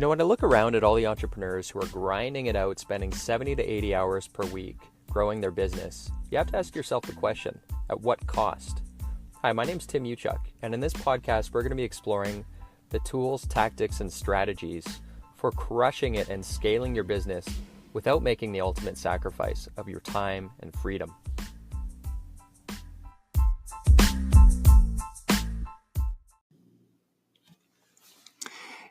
When I look around at all the entrepreneurs who are grinding it out, spending 70 to 80 hours per week growing their business, you have to ask yourself the question, at what cost? Hi, my name's Tim Uchuk, and in this podcast, we're going to be exploring the tools, tactics, and strategies for crushing it and scaling your business without making the ultimate sacrifice of your time and freedom.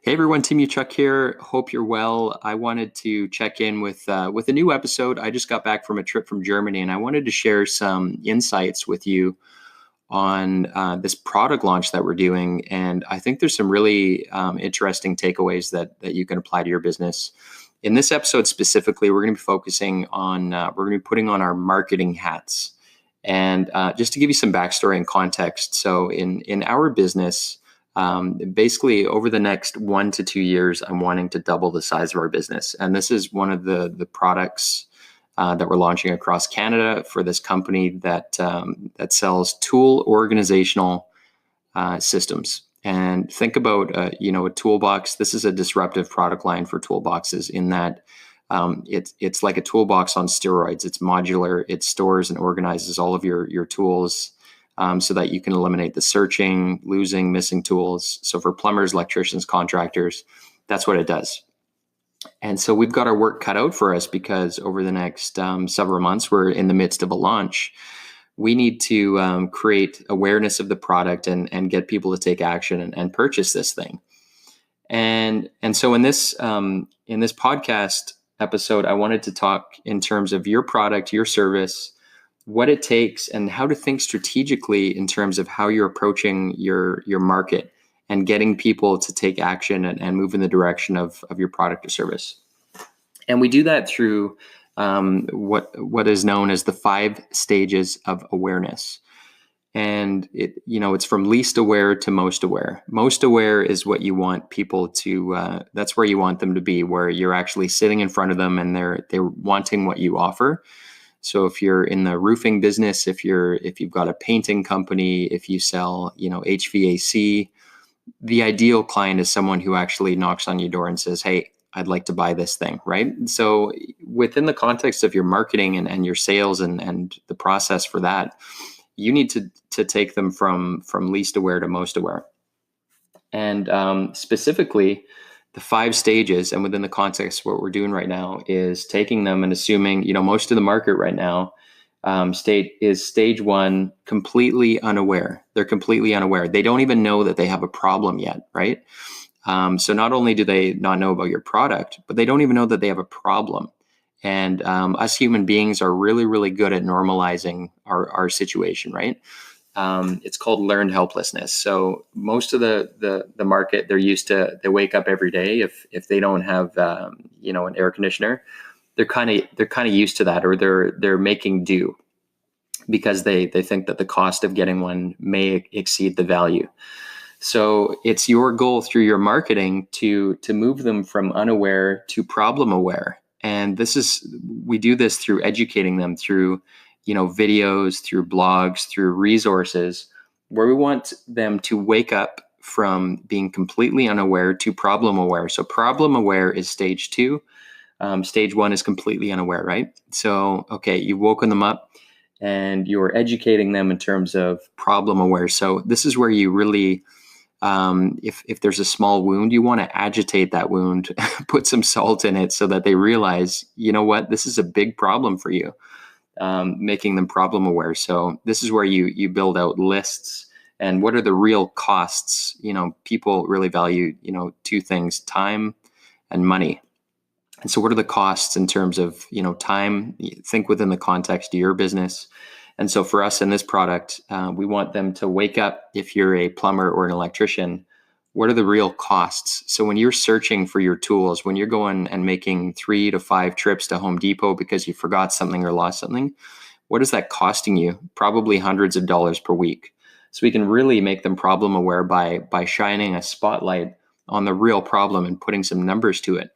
Hey everyone, Tim Uchuk here. Hope you're well. I wanted to check in with a new episode. I just got back from a trip from Germany, and I wanted to share some insights with you on this product launch that we're doing. And I think there's some really interesting takeaways that you can apply to your business. In this episode specifically, we're going to be focusing on, we're going to be putting on our marketing hats. And just to give you some backstory and context, so in our business, basically over the next 1 to 2 years, I'm wanting to double the size of our business. And this is one of the products that we're launching across Canada for this company that sells tool organizational systems. And think about a toolbox. This is a disruptive product line for toolboxes in that it's like a toolbox on steroids. It's modular. It stores and organizes all of your tools so that you can eliminate the searching, losing, missing tools. So for plumbers, electricians, contractors, that's what it does. And so we've got our work cut out for us because over the next several months, we're in the midst of a launch. We need to create awareness of the product and get people to take action and purchase this thing. And so in this podcast episode, I wanted to talk in terms of your product, your service, what it takes, and how to think strategically in terms of how you're approaching your market and getting people to take action and move in the direction of your product or service. And we do that through what is known as the 5 stages of awareness. And it's from least aware to most aware. Most aware is what you want people to, that's where you want them to be, where you're actually sitting in front of them and they're wanting what you offer. So if you're in the roofing business, if you've got a painting company, if you sell, HVAC, the ideal client is someone who actually knocks on your door and says, "Hey, I'd like to buy this thing," right? So within the context of your marketing and your sales and the process for that, you need to take them from least aware to most aware. And specifically, the 5 stages, and within the context of what we're doing right now, is taking them and assuming, most of the market right now stage 1, completely unaware. They're completely unaware. They don't even know that they have a problem yet, right? So not only do they not know about your product, but they don't even know that they have a problem. And us human beings are really, really good at normalizing our situation, right? It's called learned helplessness. So most of the market, they wake up every day. If they don't have an air conditioner, they're kind of used to that, or they're making do because they think that the cost of getting one may exceed the value. So it's your goal through your marketing to move them from unaware to problem aware. And we do this through educating them through videos, through blogs, through resources, where we want them to wake up from being completely unaware to problem aware. So problem aware is stage 2. Stage 1 is completely unaware, right? So, okay, you've woken them up and you're educating them in terms of problem aware. So this is where you really, if there's a small wound, you want to agitate that wound, put some salt in it so that they realize, this is a big problem for you. Making them problem aware. So this is where you build out lists and what are the real costs. People really value, 2 things, time and money. And so what are the costs in terms of, time? Think within the context of your business. And so for us in this product, we want them to wake up. If you're a plumber or an electrician, what are the real costs? So when you're searching for your tools, when you're going and making 3 to 5 trips to Home Depot because you forgot something or lost something, what is that costing you? Probably hundreds of dollars per week. So we can really make them problem aware by shining a spotlight on the real problem and putting some numbers to it.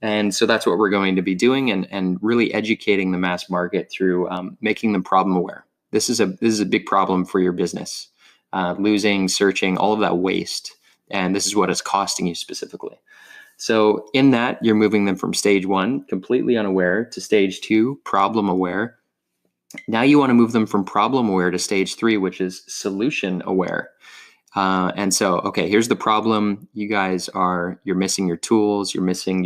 And so that's what we're going to be doing and really educating the mass market through making them problem aware. This is a big problem for your business, losing, searching, all of that waste. And this is what it's costing you specifically. So in that, you're moving them from stage 1, completely unaware, to stage 2, problem aware. Now you want to move them from problem aware to stage 3, which is solution aware. And so, okay, here's the problem. You're missing your tools. You're missing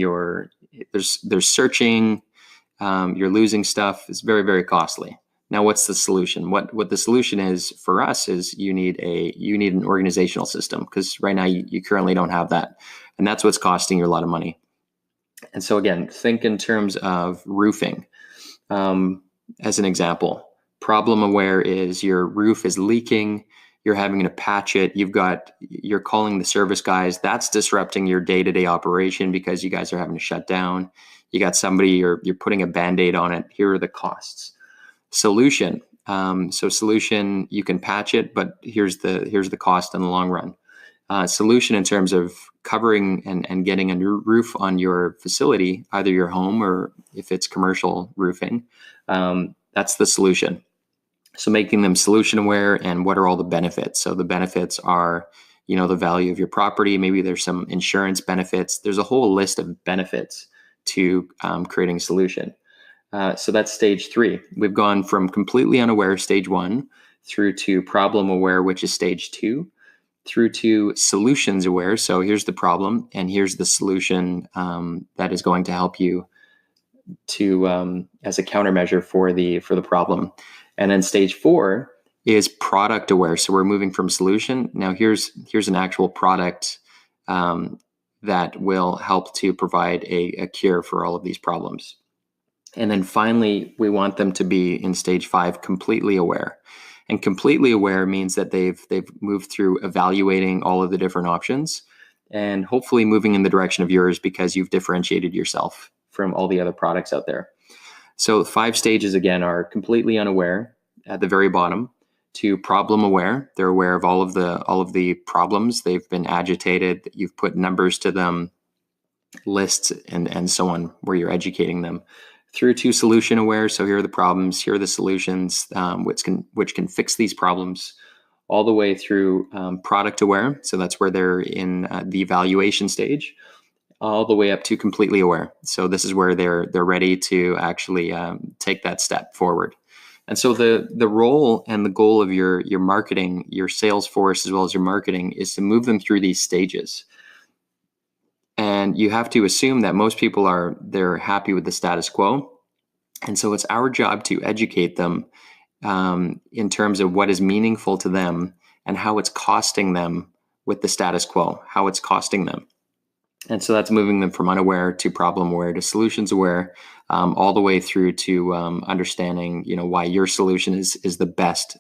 there's searching. You're losing stuff. It's very, very costly. Now, what's the solution? What the solution is for us is you need an organizational system, because right now you currently don't have that, and that's what's costing you a lot of money. And so again, think in terms of roofing. As an example, problem aware is your roof is leaking. You're having to patch it. You're calling the service guys. That's disrupting your day-to-day operation because you guys are having to shut down. You got somebody, you're putting a Band-Aid on it. Here are the costs. Solution. So solution, you can patch it, but here's the cost in the long run. Solution in terms of covering and getting a new roof on your facility, either your home or if it's commercial roofing. That's the solution. So making them solution aware, and what are all the benefits? So the benefits are, the value of your property. Maybe there's some insurance benefits. There's a whole list of benefits to creating a solution. So that's stage 3. We've gone from completely unaware, stage 1, through to problem aware, which is stage 2, through to solutions aware. So here's the problem, and here's the solution that is going to help you to as a countermeasure for the problem. And then stage 4 is product aware. So we're moving from solution. Now here's an actual product that will help to provide a cure for all of these problems. And then finally, we want them to be in stage 5, completely aware. And completely aware means that they've moved through evaluating all of the different options and hopefully moving in the direction of yours because you've differentiated yourself from all the other products out there. So 5 stages again are completely unaware at the very bottom, to problem aware. They're aware of all of the problems. They've been agitated. You've put numbers to them, lists, and so on, where you're educating them. Through to solution aware. So here are the problems. Here are the solutions, which can fix these problems. All the way through product aware. So that's where they're in the evaluation stage. All the way up to completely aware. So this is where they're ready to actually take that step forward. And so the role and the goal of your marketing, your sales force, as well as your marketing, is to move them through these stages. And you have to assume that most people they're happy with the status quo. And so it's our job to educate them in terms of what is meaningful to them and how it's costing them with the status quo, how it's costing them. And so that's moving them from unaware to problem aware to solutions aware, all the way through to understanding, why your solution is the best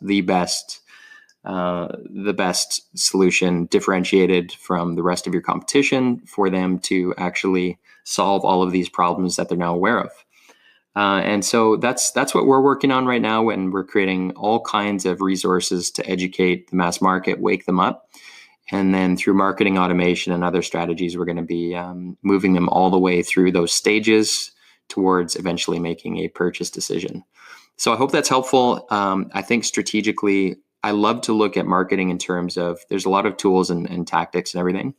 solution, differentiated from the rest of your competition, for them to actually solve all of these problems that they're now aware of. And so that's what we're working on right now, and we're creating all kinds of resources to educate the mass market, wake them up. And then through marketing automation and other strategies, we're going to be moving them all the way through those stages towards eventually making a purchase decision. So I hope that's helpful. I think strategically, I love to look at marketing in terms of, there's a lot of tools and tactics and everything.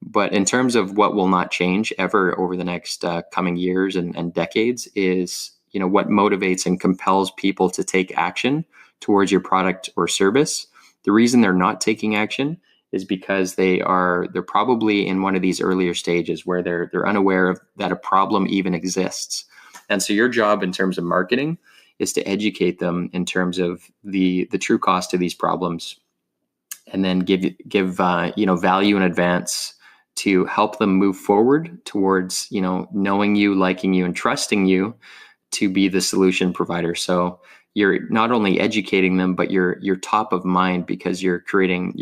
But in terms of what will not change ever over the next coming years and decades is, what motivates and compels people to take action towards your product or service. The reason they're not taking action is because they're probably in one of these earlier stages where they're unaware of that a problem even exists. And so your job in terms of marketing is to educate them in terms of the true cost of these problems, and then give value in advance to help them move forward towards knowing you, liking you, and trusting you to be the solution provider. So you're not only educating them, but you're top of mind because you're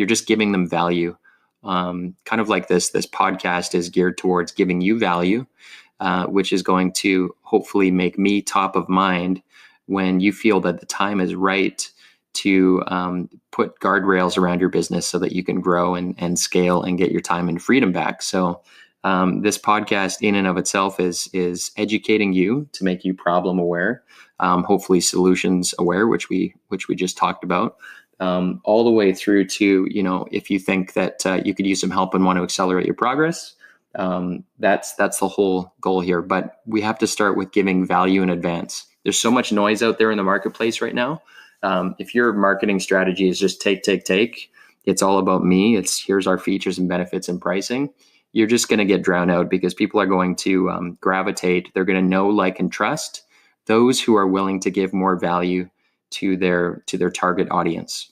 just giving them value. Kind of like this podcast is geared towards giving you value, which is going to hopefully make me top of mind when you feel that the time is right to put guardrails around your business so that you can grow and scale and get your time and freedom back. So this podcast in and of itself is educating you to make you problem aware, hopefully solutions aware, which we just talked about, all the way through to, if you think that you could use some help and want to accelerate your progress, That's the whole goal here. But we have to start with giving value in advance. There's so much noise out there in the marketplace right now. If your marketing strategy is just take, it's all about me. It's here's our features and benefits and pricing. You're just going to get drowned out because people are going to gravitate. They're going to know, like, and trust those who are willing to give more value to their target audience.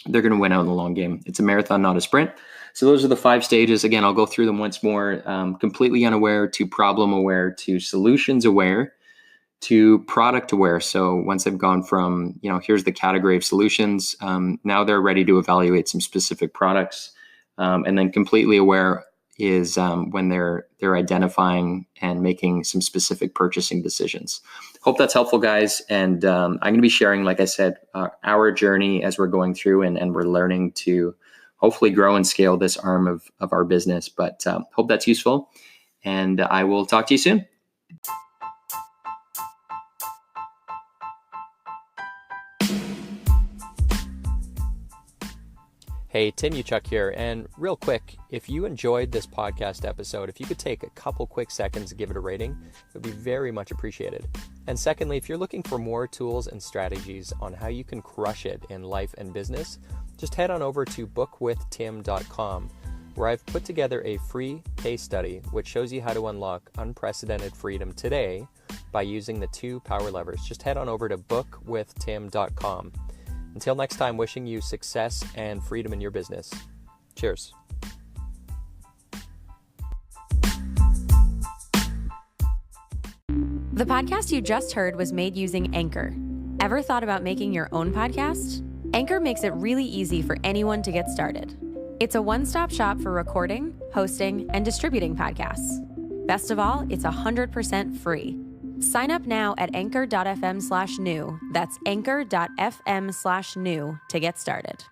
They're going to win out in the long game. It's a marathon, not a sprint. So those are the 5 stages. Again, I'll go through them once more. Completely unaware to problem aware to solutions aware to product aware. So once they've gone from, here's the category of solutions, now they're ready to evaluate some specific products. And then completely aware is when they're identifying and making some specific purchasing decisions. Hope that's helpful, guys. And I'm going to be sharing, like I said, our journey as we're going through and we're learning to hopefully grow and scale this arm of our business. But hope that's useful. And I will talk to you soon. Hey, Tim Uchuk here, and real quick, if you enjoyed this podcast episode, if you could take a couple quick seconds to give it a rating, it would be very much appreciated. And secondly, if you're looking for more tools and strategies on how you can crush it in life and business, just head on over to bookwithtim.com, where I've put together a free case study which shows you how to unlock unprecedented freedom today by using the 2 power levers. Just head on over to bookwithtim.com. Until next time, wishing you success and freedom in your business. Cheers. The podcast you just heard was made using Anchor. Ever thought about making your own podcast? Anchor makes it really easy for anyone to get started. It's a one-stop shop for recording, hosting, and distributing podcasts. Best of all, it's 100% free. Sign up now at anchor.fm/new. That's anchor.fm/new to get started.